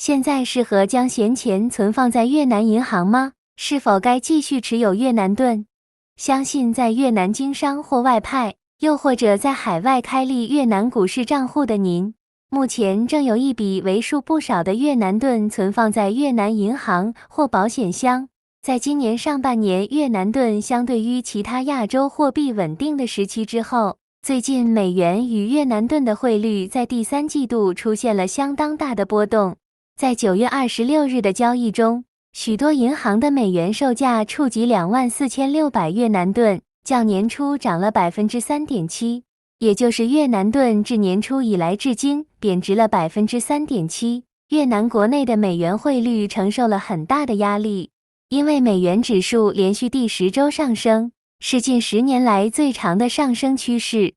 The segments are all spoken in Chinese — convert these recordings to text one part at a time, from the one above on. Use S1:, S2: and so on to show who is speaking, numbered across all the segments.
S1: 现在适合将闲钱存放在越南银行吗？是否该继续持有越南盾？相信在越南经商或外派，又或者在海外开立越南股市账户的您，目前正有一笔为数不少的越南盾存放在越南银行或保险箱。在今年上半年越南盾相对于其他亚洲货币稳定的时期之后，最近美元与越南盾的汇率在第三季度出现了相当大的波动。在9月26日的交易中，许多银行的美元售价触及24,600越南盾，较年初涨了 3.7%， 也就是越南盾自年初以来至今贬值了 3.7%。越南国内的美元汇率承受了很大的压力，因为美元指数连续第10周上升，是近10年来最长的上升趋势。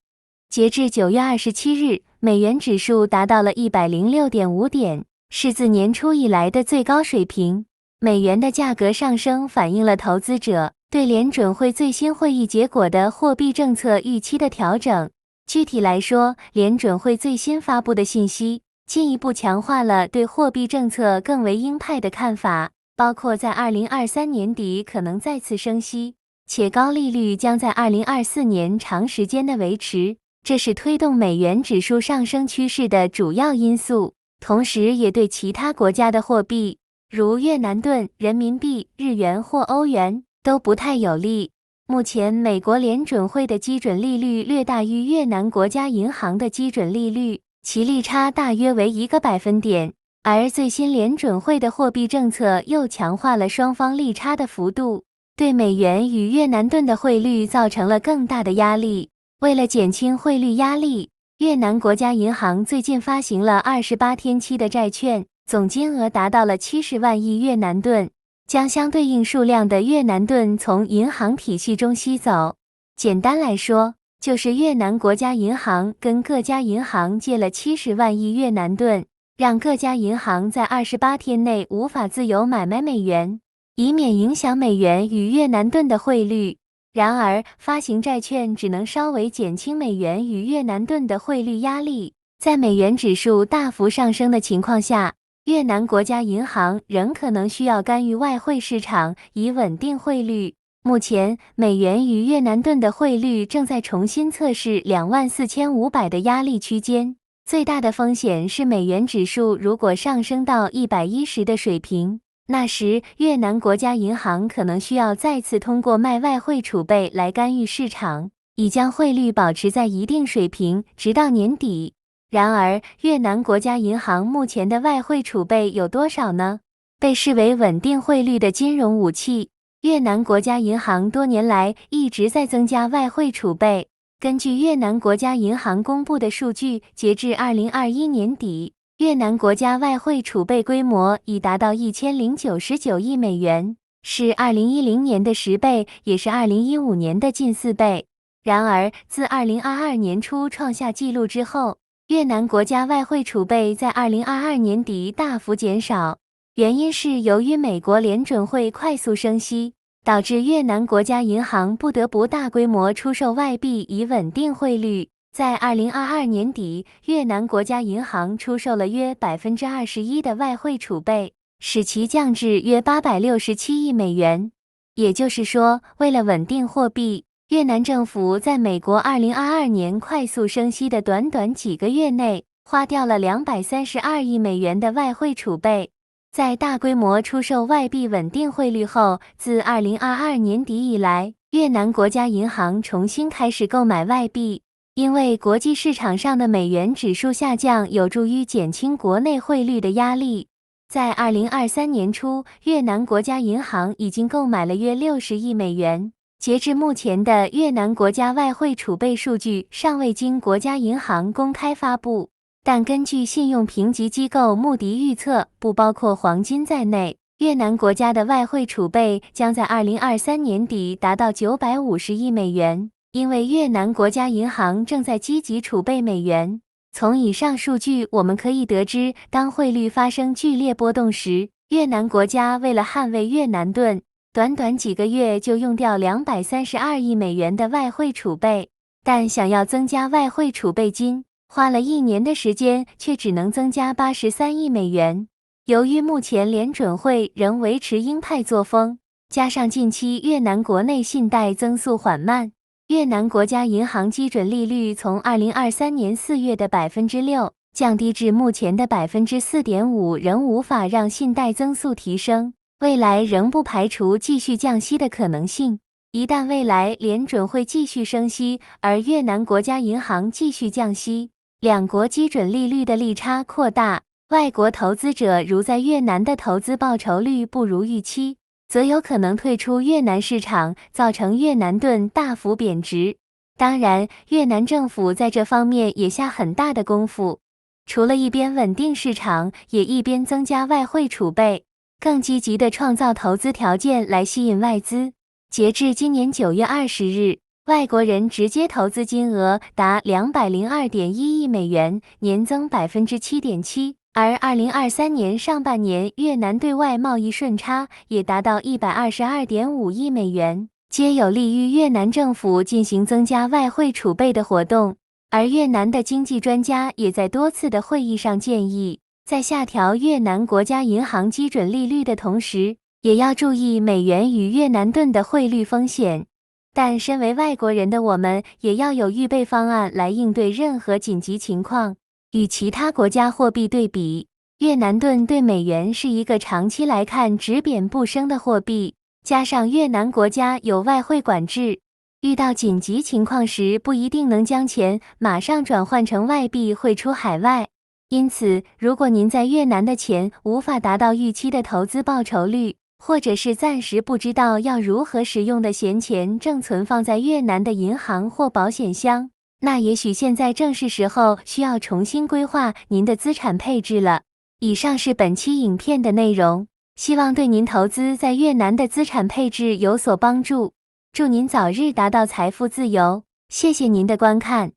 S1: 截至9月27日，美元指数达到了 106.5 点，是自年初以来的最高水平。美元的价格上升反映了投资者对联准会最新会议结果的货币政策预期的调整。具体来说，联准会最新发布的信息进一步强化了对货币政策更为鹰派的看法，包括在2023年底可能再次升息，且高利率将在2024年长时间的维持，这是推动美元指数上升趋势的主要因素。同时也对其他国家的货币，如越南盾、人民币、日元或欧元都不太有利。目前美国联准会的基准利率略大于越南国家银行的基准利率，其利差大约为1个百分点，而最新联准会的货币政策又强化了双方利差的幅度，对美元与越南盾的汇率造成了更大的压力。为了减轻汇率压力，越南国家银行最近发行了28天期的债券，总金额达到了70万亿越南盾，将相对应数量的越南盾从银行体系中吸走。简单来说，就是越南国家银行跟各家银行借了70万亿越南盾，让各家银行在28天内无法自由买卖美元，以免影响美元与越南盾的汇率。然而，发行债券只能稍微减轻美元与越南盾的汇率压力。在美元指数大幅上升的情况下，越南国家银行仍可能需要干预外汇市场，以稳定汇率。目前，美元与越南盾的汇率正在重新测试24,500的压力区间。最大的风险是美元指数如果上升到110的水平，那时越南国家银行可能需要再次通过卖外汇储备来干预市场，以将汇率保持在一定水平，直到年底。然而，越南国家银行目前的外汇储备有多少呢？被视为稳定汇率的金融武器，越南国家银行多年来一直在增加外汇储备。根据越南国家银行公布的数据，截至2021年底，越南国家外汇储备规模已达到1099亿美元，是2010年的10倍，也是2015年的近4倍。然而，自2022年初创下纪录之后，越南国家外汇储备在2022年底大幅减少，原因是由于美国联准会快速升息，导致越南国家银行不得不大规模出售外币以稳定汇率。在2022年底，越南国家银行出售了约 21% 的外汇储备，使其降至约867亿美元。也就是说，为了稳定货币，越南政府在美国2022年快速升息的短短几个月内，花掉了232亿美元的外汇储备。在大规模出售外币稳定汇率后，自2022年底以来，越南国家银行重新开始购买外币。因为国际市场上的美元指数下降有助于减轻国内汇率的压力。在2023年初，越南国家银行已经购买了约60亿美元。截至目前的越南国家外汇储备数据尚未经国家银行公开发布，但根据信用评级机构穆迪预测，不包括黄金在内，越南国家的外汇储备将在2023年底达到950亿美元。因为越南国家银行正在积极储备美元。从以上数据我们可以得知，当汇率发生剧烈波动时，越南国家为了捍卫越南盾，短短几个月就用掉232亿美元的外汇储备。但想要增加外汇储备金，花了1年的时间却只能增加83亿美元。由于目前联准会仍维持鹰派作风，加上近期越南国内信贷增速缓慢，越南国家银行基准利率从2023年4月的6%降低至目前的4.5%，仍无法让信贷增速提升，未来仍不排除继续降息的可能性。一旦未来联准会继续升息，而越南国家银行继续降息，两国基准利率的利差扩大，外国投资者如在越南的投资报酬率不如预期，则有可能退出越南市场，造成越南盾大幅贬值。当然，越南政府在这方面也下很大的功夫，除了一边稳定市场，也一边增加外汇储备，更积极地创造投资条件来吸引外资。截至今年9月20日，外国人直接投资金额达202.1亿美元，年增7.7%。而2023年上半年，越南对外贸易顺差也达到122.5亿美元，皆有利于越南政府进行增加外汇储备的活动。而越南的经济专家也在多次的会议上建议，在下调越南国家银行基准利率的同时，也要注意美元与越南盾的汇率风险。但身为外国人的我们，也要有预备方案来应对任何紧急情况。与其他国家货币对比，越南盾对美元是一个长期来看只贬不升的货币，加上越南国家有外汇管制，遇到紧急情况时不一定能将钱马上转换成外币汇出海外。因此，如果您在越南的钱无法达到预期的投资报酬率，或者是暂时不知道要如何使用的闲钱正存放在越南的银行或保险箱，那也许现在正是时候需要重新规划您的资产配置了。以上是本期影片的内容，希望对您投资在越南的资产配置有所帮助。祝您早日达到财富自由，谢谢您的观看。